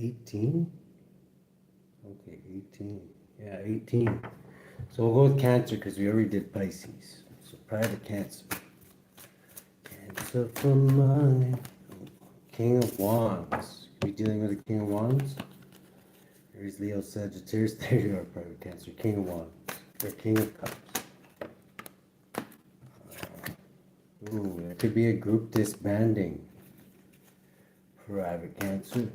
18? Okay, 18. Yeah, 18. So we'll go with Cancer because we already did Pisces. So private Cancer. Cancer for money. King of Wands. Are dealing with the King of Wands? Aries, Leo, Sagittarius. There you are, private Cancer. King of Wands. Or King of Cups. Ooh, there could be a group disbanding. Private Cancer.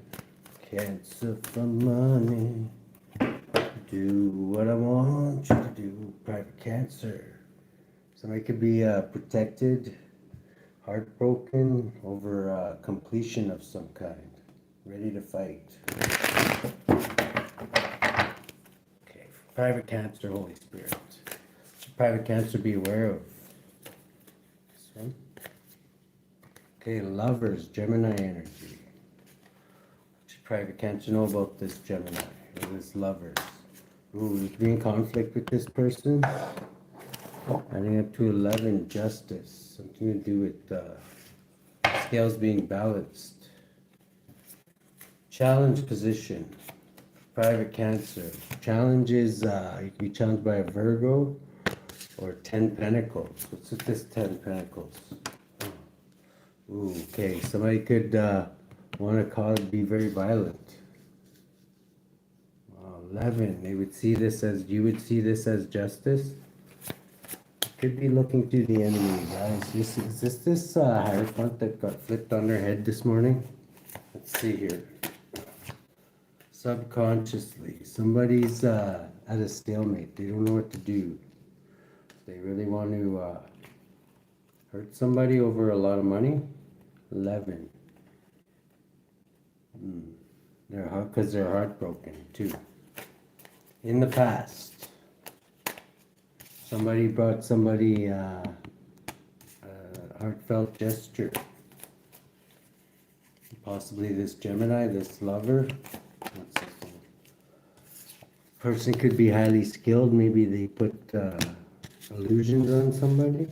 Cancer for money. Do what I want you to do. Private Cancer. Somebody could be protected, heartbroken over completion of some kind. Ready to fight. Okay, private Cancer, Holy Spirit. Private Cancer, be aware of. This one. Okay, Lovers, Gemini energy. What should private Cancer know about this Gemini? Or this Lovers? Ooh, you could be in conflict with this person. Adding up to 11, Justice. Something to do with scales being balanced. Challenge position. Private Cancer. Challenge is, you can be challenged by a Virgo or 10 Pentacles. What's with this 10 Pentacles? Ooh, okay. Somebody could want to be very violent. 11. They would see this as, you would see this as justice. Could be looking through the enemy, guys. Is this Hierophant that got flipped on their head this morning? Let's see here. Subconsciously, somebody's at a stalemate. They don't know what to do. They really want to hurt somebody over a lot of money. 11. Because they're heartbroken too. In the past, somebody brought somebody a heartfelt gesture. Possibly this Gemini, this Lover. Person could be highly skilled. Maybe they put illusions on somebody.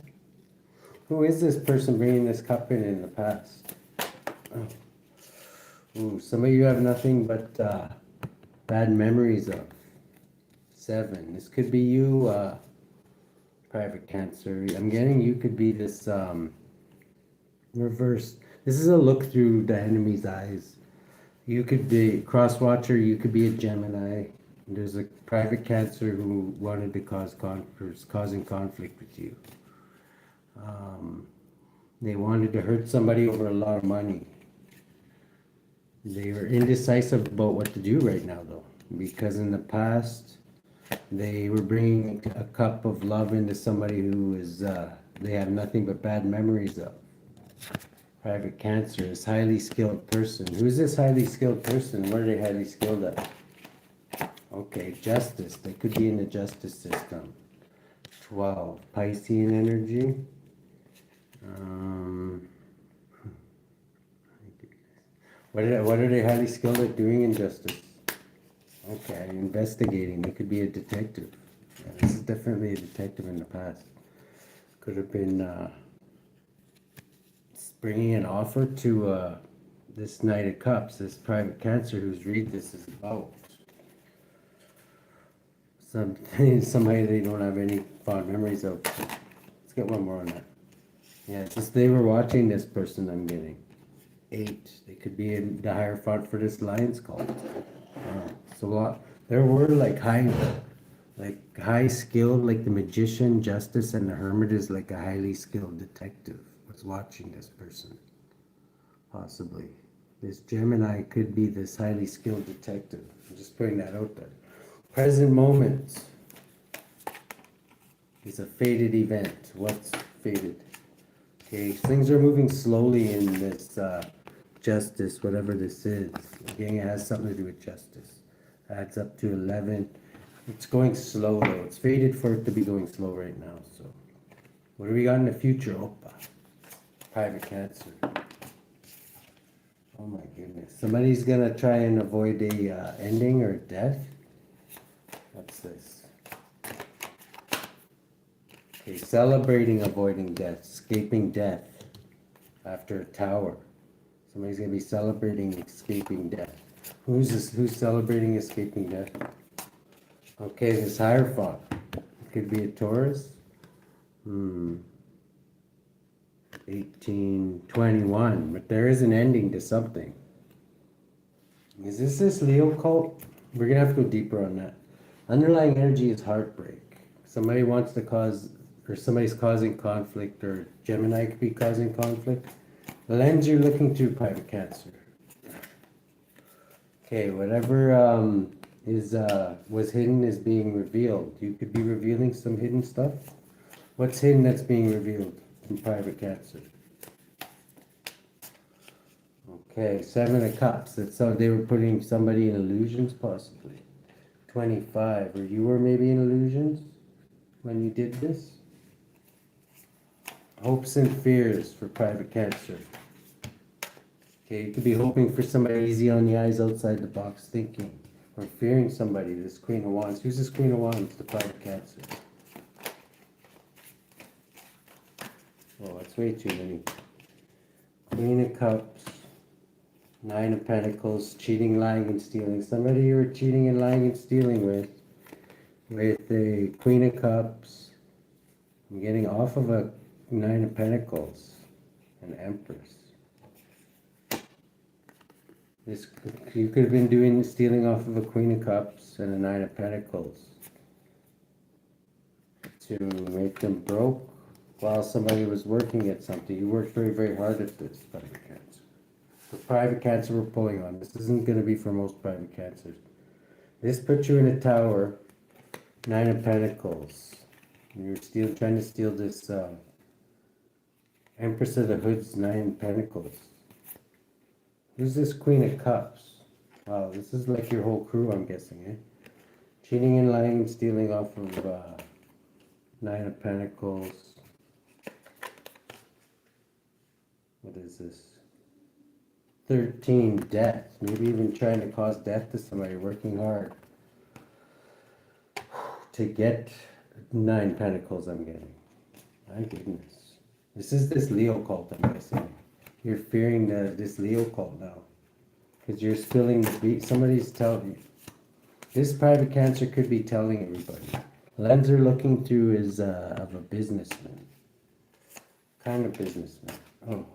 Who is this person bringing this cup in the past? Oh. Ooh, some of you have nothing but bad memories of. 7. This could be you, private Cancer. I'm getting you could be this reverse. This is a look through the enemy's eyes. You could be cross-watcher. You could be a Gemini. There's a private Cancer who wanted to causing conflict with you. They wanted to hurt somebody over a lot of money. They were indecisive about what to do right now, though, because in the past they were bringing a cup of love into somebody who is they have nothing but bad memories of. Private Cancer is highly skilled person. Who is this highly skilled person? What are they highly skilled at? Okay, Justice. They could be in the justice system. 12, Piscean energy. What are they highly skilled at doing in justice? Okay, investigating. They could be a detective. Yeah, this is definitely a detective in the past. Could have been bringing an offer to this Knight of Cups, this private Cancer whose read this is about. Somebody they don't have any fond memories of. Let's get one more on that. Yeah, it's just they were watching this person I'm getting. 8. They could be in the Hierophant for this Lion's cult. So there were like high skilled, like the Magician, Justice, and the Hermit is like a highly skilled detective. Was watching this person. Possibly. This Gemini could be this highly skilled detective. I'm just putting that out there. Present moment is a fated event. What's fated? Okay, things are moving slowly in this justice, whatever this is. Again, it has something to do with justice. Adds up to 11. It's going slow though. It's fated for it to be going slow right now. So, what do we got in the future? Opa. Private Cancer. Oh my goodness. Somebody's gonna try and avoid a ending or death. What's this? Okay, celebrating avoiding death, escaping death after a tower. Somebody's going to be celebrating escaping death. Who's this? Who's celebrating escaping death? Okay, this Hierophant. Could be a Taurus. 1821, but there is an ending to something. Is this Leo cult? We're gonna have to go deeper on that. Underlying energy is heartbreak. Somebody wants to cause, or somebody's causing conflict, or Gemini could be causing conflict. The lens you're looking through, private Cancer. Okay, whatever was hidden is being revealed. You could be revealing some hidden stuff. What's hidden that's being revealed from private Cancer? Okay, 7 of Cups. That's how they were putting somebody in illusions, possibly. 25. Or you were maybe in illusions when you did this? Hopes and fears for private Cancer. Okay, you could be hoping for somebody easy on the eyes, outside the box thinking. Or fearing somebody. This Queen of Wands. Who's this Queen of Wands? The private Cancer. Oh, that's way too many. Queen of Cups. 9 of Pentacles. Cheating, lying, and stealing. Somebody you were cheating and lying and stealing with a Queen of Cups. I'm getting off of a 9 of Pentacles. An Empress. This, you could have been stealing off of a Queen of Cups and a 9 of Pentacles to make them broke while somebody was working at something. You worked very, very hard at this, private Cancer. The private Cancer we're pulling on. This isn't going to be for most private Cancers. This puts you in a tower, 9 of Pentacles. You're trying to steal this Empress of the Hoods, 9 of Pentacles. Who's this Queen of Cups? Wow, this is like your whole crew, I'm guessing, eh? Cheating and lying and stealing off of 9 of Pentacles. What is this? 13, death. Maybe even trying to cause death to somebody, working hard to get 9 Pentacles, I'm getting. My goodness. This is this Leo cult, I'm guessing. You're fearing this Leo cult now. Because you're spilling the beat. Somebody's telling you. This private Cancer could be telling everybody. Lens they're looking through is of a businessman. Kind of businessman. Oh.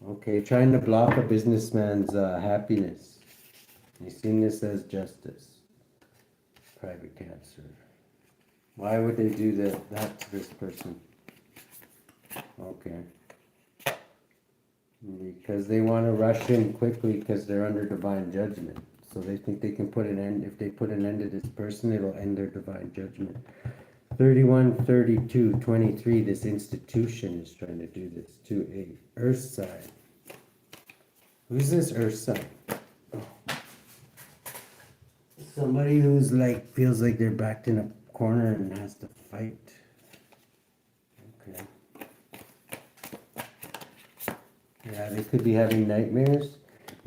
Okay, trying to block a businessman's happiness. You've seen this as justice. Private Cancer. Why would they do that to this person? Okay. Because they want to rush in quickly because they're under divine judgment. So they think they can put an end, if they put an end to this person, it'll end their divine judgment. 31, 32, 23, this institution is trying to do this to a earth sign. Who's this earth sign? Oh. Somebody who's like, feels like they're backed in a corner and has to fight. Okay. Yeah, they could be having nightmares.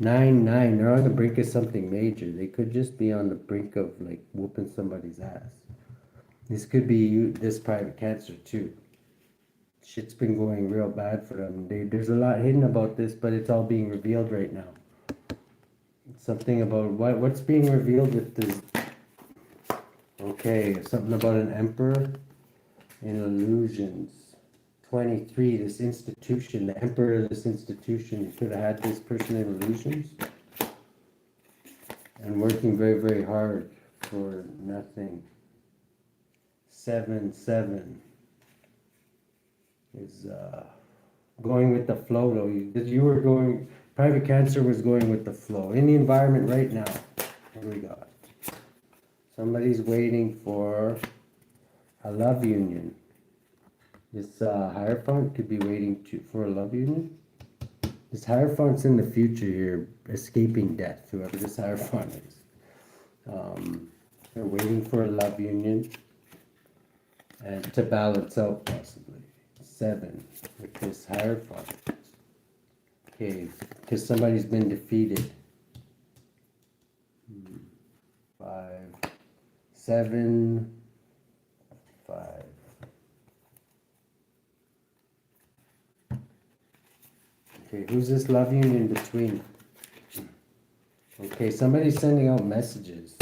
9, 9, they're on the brink of something major. They could just be on the brink of like whooping somebody's ass. This could be you, this private Cancer too. Shit's been going real bad for them. There's a lot hidden about this, but it's all being revealed right now. Something about what's being revealed with this. Okay, something about an emperor in illusions. 23, this institution, the emperor of this institution. You could have had this person in illusions and working very, very hard for nothing. 7, 7 is going with the flow though. You were going, private Cancer was going with the flow. In the environment right now, what do we got? Somebody's waiting for a love union. This Hierophant could be waiting for a love union. This Hierophant's in the future here, escaping death, whoever this Hierophant is. They're waiting for a love union and to balance out possibly. 7 with this Hierophant. Okay, because somebody's been defeated. 5, 7, 5. Okay, who's this love union between? Okay, somebody's sending out messages.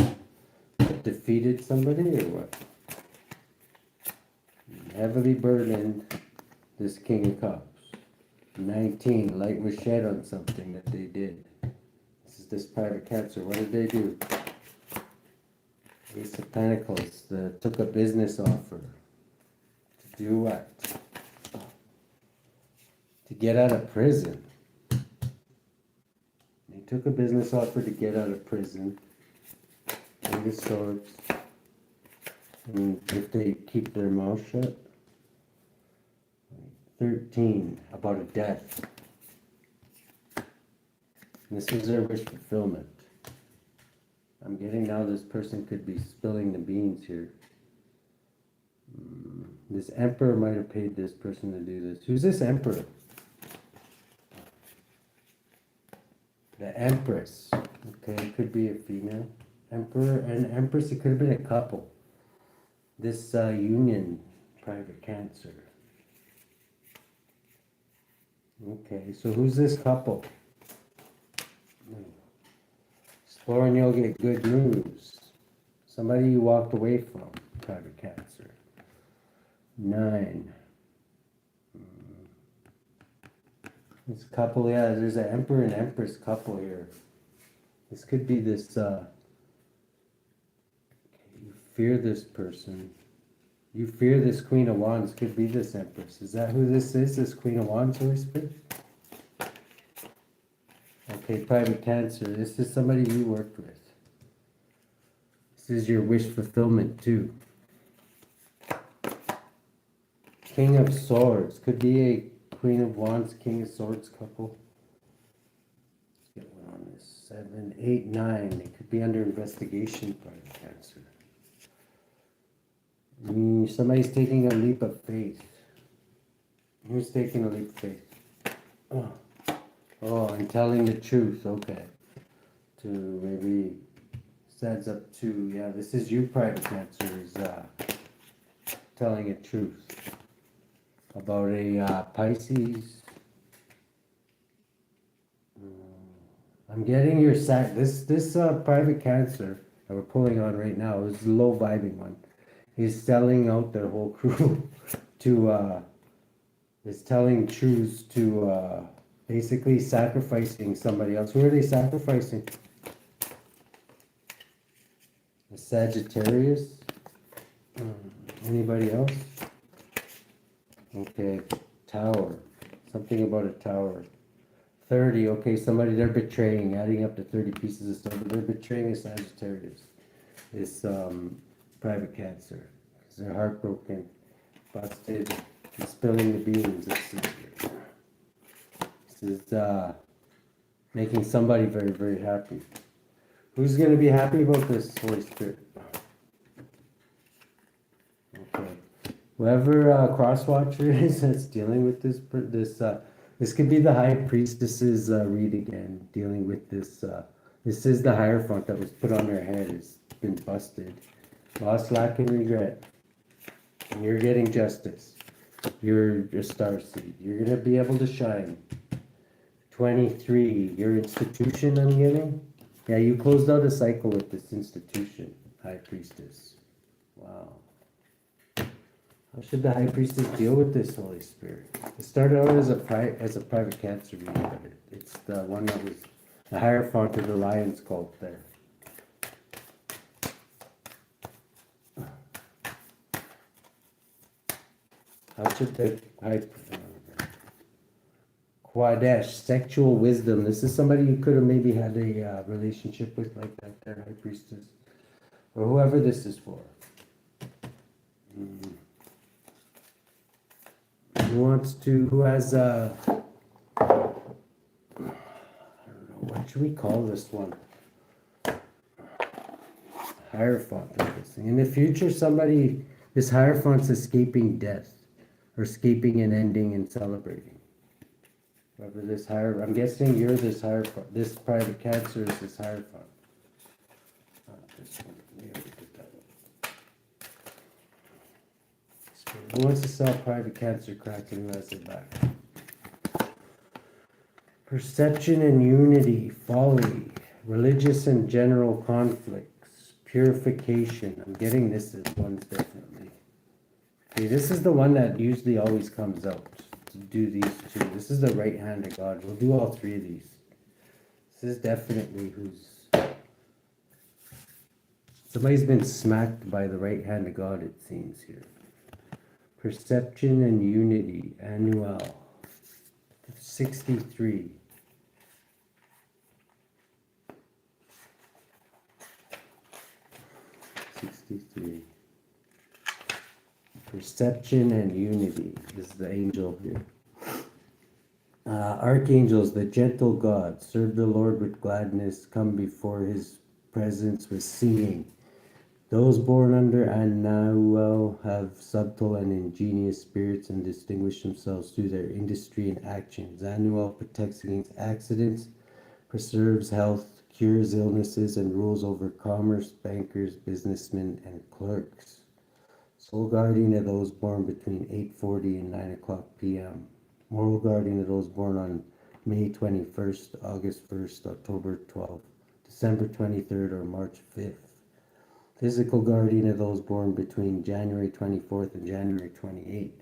Defeated somebody or what? Heavily burdened, this King of Cups. 19, light was shed on something that they did. This is this private Cancer. What did they do? Ace of Pentacles, took a business offer. To do what? To get out of prison. They took a business offer to get out of prison. King of Swords. And if they keep their mouth shut. 13, about a death. And this is their wish fulfillment. I'm getting now this person could be spilling the beans here. This Emperor might have paid this person to do this. Who's this Emperor? The Empress. Okay, it could be a female. Emperor and Empress, it could have been a couple. This union, private Cancer. Okay, so who's this couple? Exploring, you'll get good news. Somebody you walked away from, private Cancer. 9. This couple, yeah, there's an Emperor and Empress couple here. This could be this, you fear this person. You fear this Queen of Wands, could be this Empress. Is that who this is, this Queen of Wands, Holy Spirit? Okay, private Cancer, this is somebody you worked with. This is your wish fulfillment too. King of Swords, could be a Queen of Wands, King of Swords couple. Let's get one on this. 7, 8, 9, it could be under investigation, private Cancer. Somebody's taking a leap of faith. Who's taking a leap of faith? Oh, and telling the truth, okay. To maybe stands up to, yeah, this is you, private Cancer, is telling a truth about a Pisces. I'm getting your this private Cancer that we're pulling on right now is the low vibing one. He's selling out their whole crew to is telling truths to basically sacrificing somebody else. Who are they sacrificing? A Sagittarius? Anybody else? Okay, Tower. Something about a tower. 30, okay, somebody they're betraying, adding up to 30 pieces of silver. They're betraying a Sagittarius. This private Cancer. Because they're heartbroken, busted, and spilling the beans. This is making somebody very, very happy. Who's going to be happy about this, Holy Spirit? Okay. Whoever cross-watcher is that's dealing with this could be the High Priestess's read again, dealing with this. This is the Hierophant that was put on their head. It's been busted. Lost, lack, and regret. And you're getting justice. You're a starseed. You're going to be able to shine. 23, your institution, I'm getting. Yeah, you closed out a cycle with this institution, High Priestess. Wow. How should the High Priestess deal with this, Holy Spirit? It started out as a private Cancer reading, but it's the one that was the Hierophant of the Lion's cult there. How should the Quadesh, sexual wisdom. This is somebody you could have maybe had a relationship with, like that there, High Priestess, or whoever this is for. Who has I don't know, what should we call this one? Hierophant. In the future, this Hierophant's escaping death, or escaping an ending and celebrating. Whoever this Hierophant, I'm guessing you're this Hierophant. This private Cancer is this Hierophant. This one. We already did that one. Who wants to sell private Cancer crack and who has it back? Perception and unity, folly. Religious and general conflicts, purification. I'm getting this as ones definitely. Okay, this is the one that usually always comes out to do these two. This is the right hand of God. We'll do all three of these. This is definitely who's... Somebody's been smacked by the right hand of God, it seems here. Perception and unity, annual. 63. Perception and unity is the angel here. Archangels, the gentle God, serve the Lord with gladness, come before his presence with singing. Those born under Annuel have subtle and ingenious spirits and distinguish themselves through their industry and actions. Annuel protects against accidents, preserves health, cures illnesses, and rules over commerce, bankers, businessmen, and clerks. Sole guardian of those born between 8:40 and 9 o'clock p.m. Moral guardian of those born on May 21st, August 1st, October 12th, December 23rd, or March 5th. Physical guardian of those born between January 24th and January 28th.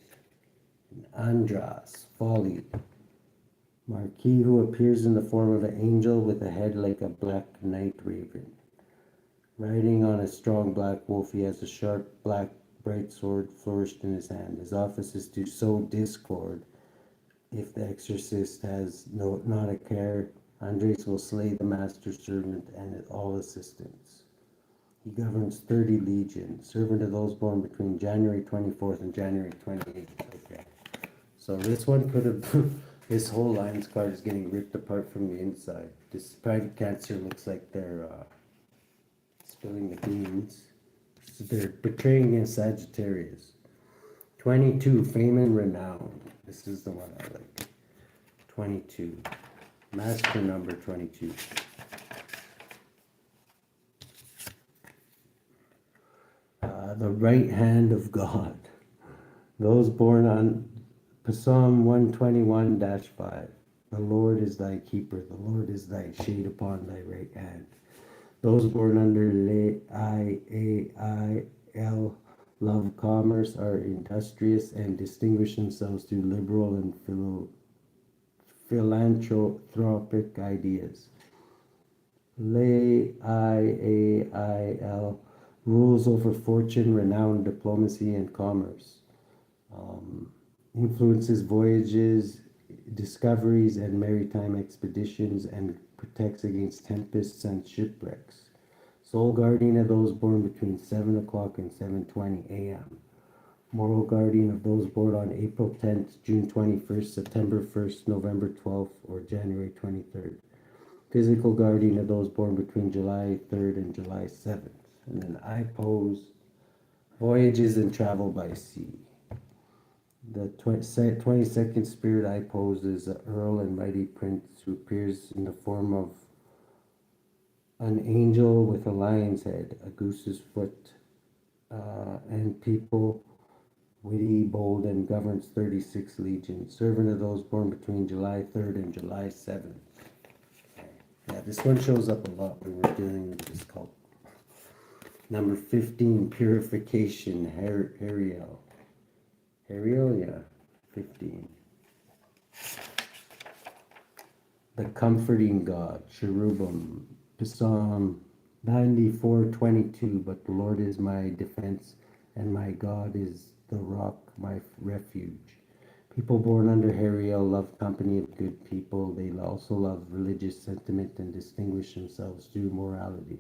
Andras, folly. Marquis, who appears in the form of an angel with a head like a black night raven. Riding on a strong black wolf, he has a sharp black bright sword flourished in his hand. His office is to sow discord. If the exorcist has not a care, Andres will slay the master servant and all assistants. He governs 30 legions, servant of those born between January 24th and January 28th. Okay. So this one could have, this whole Lion's card is getting ripped apart from the inside. This private Cancer looks like they're spilling the beans. So they're betraying in Sagittarius. 22, fame and renown. This is the one I like. 22. Master number 22. The right hand of God. Those born on Psalm 121-5. The Lord is thy keeper. The Lord is thy shade upon thy right hand. Those born under IAIL love commerce, are industrious, and distinguish themselves through liberal and philanthropic ideas. IAIL rules over fortune, renown, diplomacy, and commerce. Influences voyages, discoveries, and maritime expeditions, and protects against tempests and shipwrecks. Sole guardian of those born between 7 o'clock and 7:20 a.m. Moral guardian of those born on April 10th, June 21st, September 1st, November 12th, or January 23rd. Physical guardian of those born between July 3rd and July 7th. And then I pose voyages and travel by sea. The 22nd spirit I pose is an Earl and Mighty Prince who appears in the form of an angel with a lion's head, a goose's foot, and people, witty, bold, and governs 36 legions. Servant of those born between July 3rd and July 7th. Yeah, this one shows up a lot when we're dealing with this cult. Number 15, purification, Hariel. Hariel, yeah, 15. The comforting God, cherubim. Psalm 94:22. But the Lord is my defense, and my God is the rock, my refuge. People born under Hariel love company of good people. They also love religious sentiment and distinguish themselves through morality.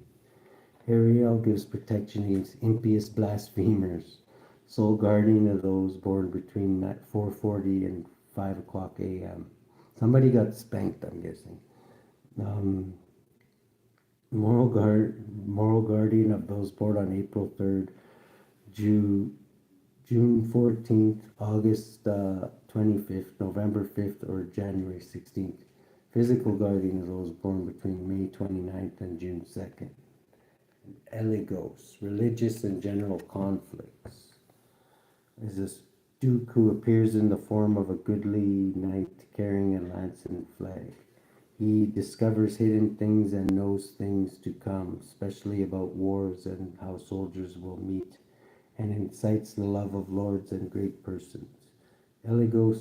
Hariel gives protection against impious blasphemers. Sole guardian of those born between 4:40 and 5 o'clock a.m. Somebody got spanked, I'm guessing. Moral guardian of those born on April 3rd, June 14th, August 25th, November 5th, or January 16th. Physical guardian of those born between May 29th and June 2nd. Eligos, religious and general conflicts. Is this Duke who appears in the form of a goodly knight carrying a lance and flag. He discovers hidden things and knows things to come, especially about wars and how soldiers will meet, and incites the love of lords and great persons. Eligos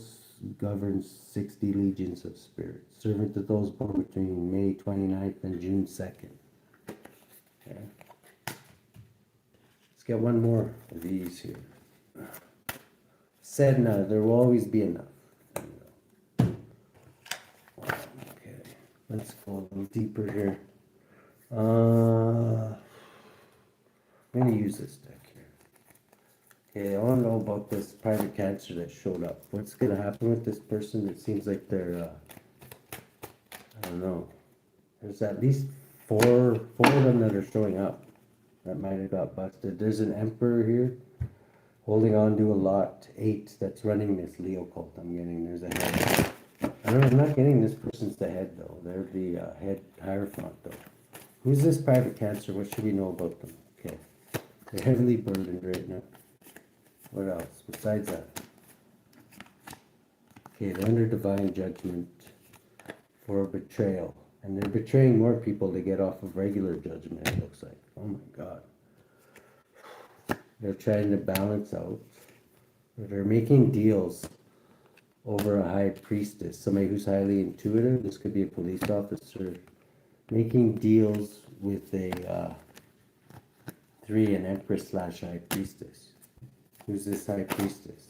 governs 60 legions of spirits, servant to those born between May 29th and June 2nd. Okay. Let's get one more of these here. Sedna, there will always be enough. Okay, let's go a little deeper here. I'm going to use this deck here. Okay, I want to know about this private cancer that showed up. What's going to happen with this person? It seems like they're, I don't know. There's at least four of them that are showing up that might have got busted. There's an emperor here holding on to a lot. 8 that's running this Leo cult. I'm getting there's a head. I'm not getting this person's the head though. They're the head hierophant though. Who's this private cancer? What should we know about them? Okay, they're heavily burdened right now. What else besides that? Okay, they're under divine judgment for betrayal. And they're betraying more people to get off of regular judgment, it looks like. Oh my God. They're trying to balance out. They're making deals over a high priestess, somebody who's highly intuitive. This could be a police officer. Making deals with a 3, an empress / high priestess. Who's this high priestess?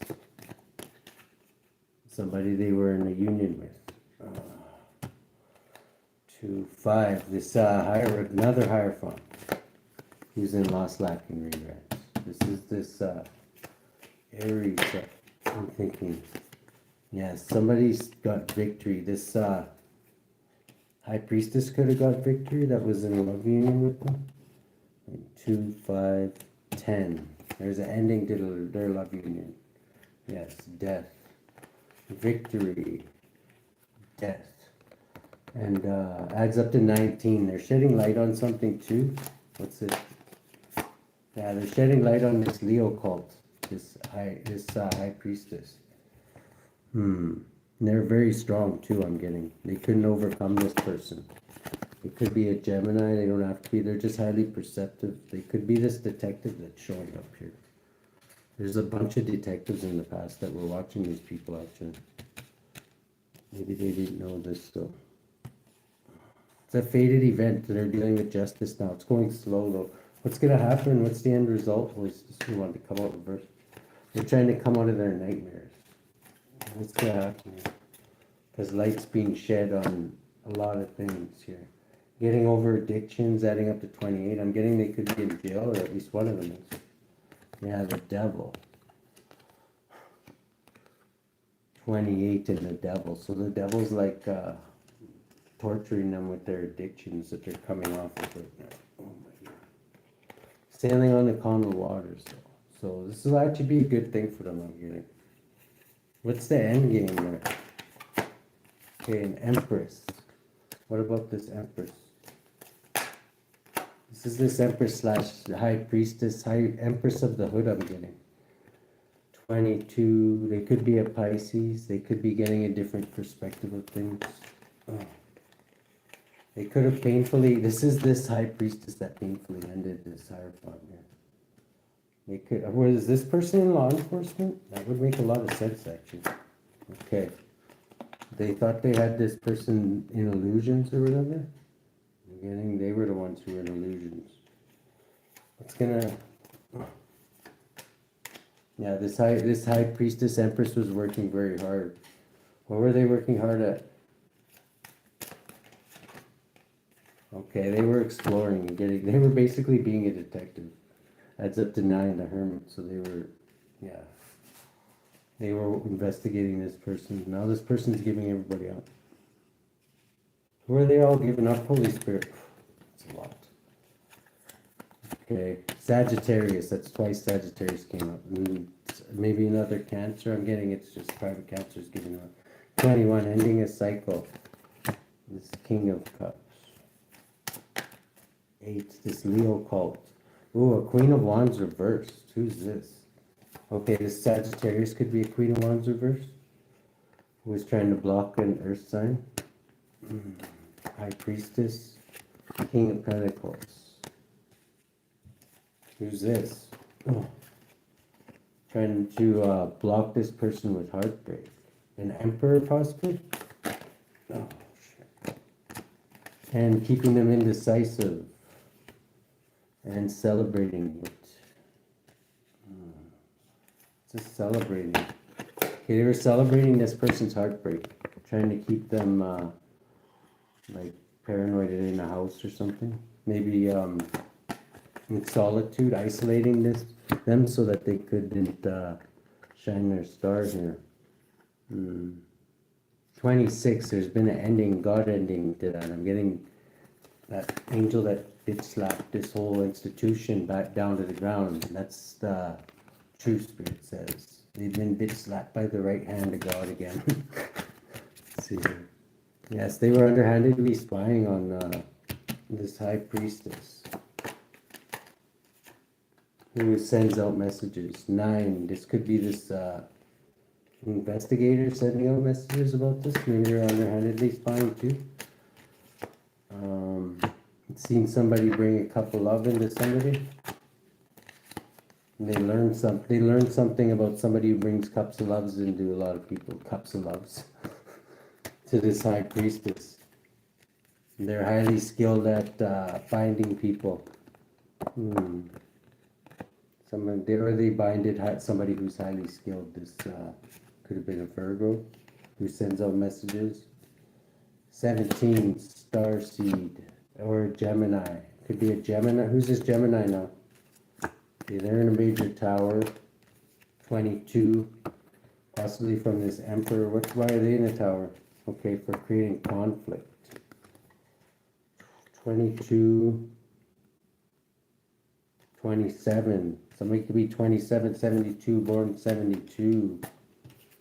Somebody they were in a union with. 2, 5. This another hierophant who's in Lost Lacking Regrets. This is this Aries. I'm thinking, yeah, somebody's got victory. This high priestess could have got victory that was in a love union with them. 2, 5, 10. There's an ending to their love union. Yes, death, victory, death. And adds up to 19. They're shedding light on something too. What's it? Yeah, they're shedding light on this Leo cult, this high priestess. They're very strong too. I'm getting. They couldn't overcome this person. It could be a Gemini. They don't have to be. They're just highly perceptive. They could be this detective that's showing up here. There's a bunch of detectives in the past that were watching these people actually. Maybe they didn't know this still. It's a fated event. They're dealing with justice now. It's going slow though. What's going to happen? What's the end result? We want to come out reverse. They're trying to come out of their nightmares. What's going to happen here? Because light's being shed on a lot of things here. Getting over addictions, adding up to 28. I'm getting they could be in jail, or at least one of them is. Yeah, the devil. 28 and the devil. So the devil's like torturing them with their addictions that they're coming off of right now. Oh my God. Sailing on the calm waters though. So this will actually be a good thing for them, I'm getting. What's the end game there? Okay, an empress. What about this empress? This is this empress / high priestess, high empress of the hood I'm getting. 22, they could be a Pisces. They could be getting a different perspective of things. Oh. They could have painfully, this is this high priestess that painfully ended this hierophant here. They could, was this person in law enforcement? That would make a lot of sense actually. Okay. They thought they had this person in illusions or whatever. They were the ones who were in illusions. What's gonna, yeah, this high priestess empress was working very hard. What were they working hard at? Okay, they were exploring and they were basically being a detective. Adds up to 9, the hermit. So they were, yeah. They were investigating this person. Now this person's giving everybody up. Who are they all giving up? Holy Spirit. That's a lot. Okay, Sagittarius. That's twice Sagittarius came up. Maybe another Cancer. I'm getting it's just private Cancers giving up. 21, ending a cycle. This King of Cups. 8, this Leo cult. Ooh, a Queen of Wands reversed. Who's this? Okay, this Sagittarius could be a Queen of Wands reversed. Who is trying to block an Earth sign. High Priestess, King of Pentacles. Who's this? Oh. Trying to block this person with heartbreak. An Emperor, possibly? Oh, shit. And keeping them indecisive. And celebrating it. Just celebrating. Okay, they were celebrating this person's heartbreak. Trying to keep them, like, paranoid in a house or something. Maybe, in solitude, isolating them so that they couldn't shine their star here. 26, there's been an ending, God ending to that. I'm getting that angel that did slap this whole institution back down to the ground. That's the true spirit says. They've been bit slapped by the right hand of God again. Let's see here. Yes, they were underhandedly spying on this high priestess. Who sends out messages. 9. This could be this investigator sending out messages about this. Maybe they're underhandedly spying too. Seen somebody bring a cup of love into somebody. And they learn something about somebody who brings cups of loves into a lot of people. Cups of loves to this high priestess. And they're highly skilled at finding people. They binded somebody who's highly skilled. This could have been a Virgo who sends out messages. 17, Starseed or Gemini. Could be a Gemini. Who's this Gemini now? Okay, they're in a major tower. 22, possibly from this Emperor. Why are they in a tower? Okay, for creating conflict. 22, 27. Somebody could be 27, 72, born 72.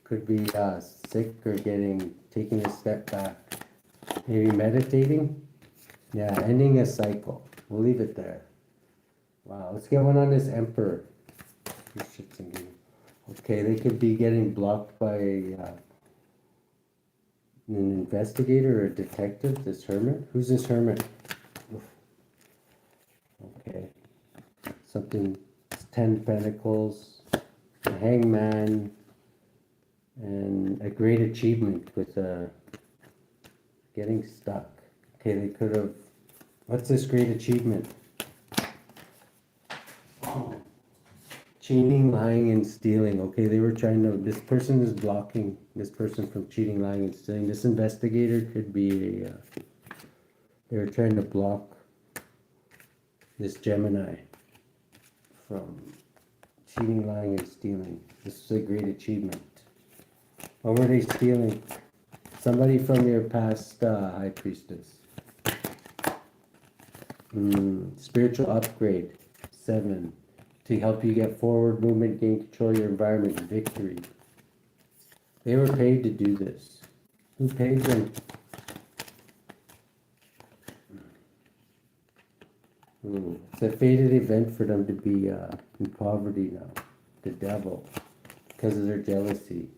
Could be sick or taking a step back. Maybe meditating. Yeah, ending a cycle. We'll leave it there. Wow, let's get one on this Emperor. Okay, they could be getting blocked by an investigator or a detective. This Hermit. Who's this Hermit? Oof. Okay. Something. 10 Pentacles, a Hangman, and a great achievement with getting stuck. Okay, they could have. What's this great achievement? Oh. Cheating, lying, and stealing. Okay, they were trying to. This person is blocking this person from cheating, lying, and stealing. This investigator could be they were trying to block this Gemini from cheating, lying, and stealing. This is a great achievement. What were they stealing? Somebody from your past high priestess. Spiritual upgrade. 7. To help you get forward movement, gain control of your environment, victory. They were paid to do this. Who paid them? It's a fated event for them to be in poverty now. The devil. Because of their jealousy.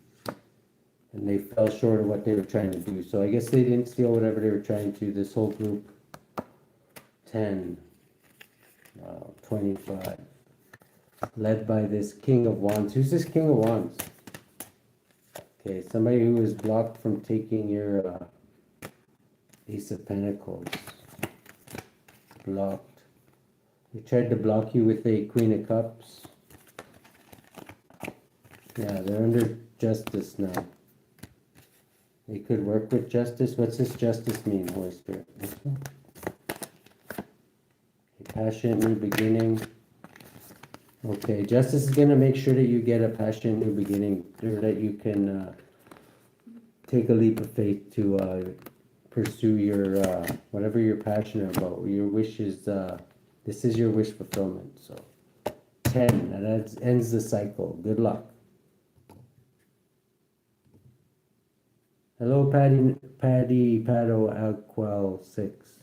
And they fell short of what they were trying to do. So I guess they didn't steal whatever they were trying to. This whole group. 10. 25. Led by this King of Wands. Who's this King of Wands? Okay, somebody who is blocked from taking your Ace of Pentacles. Blocked. They tried to block you with a Queen of Cups. Yeah, they're under justice now. They could work with justice. What's this justice mean, Holy Spirit? Okay. Passionate new beginning. Okay, justice is going to make sure that you get a passionate new beginning, or that you can take a leap of faith to pursue your whatever you're passionate about. Your wish is this is your wish fulfillment. So 10, that ends the cycle. Good luck. Hello, Paddy Pado Alquel 6.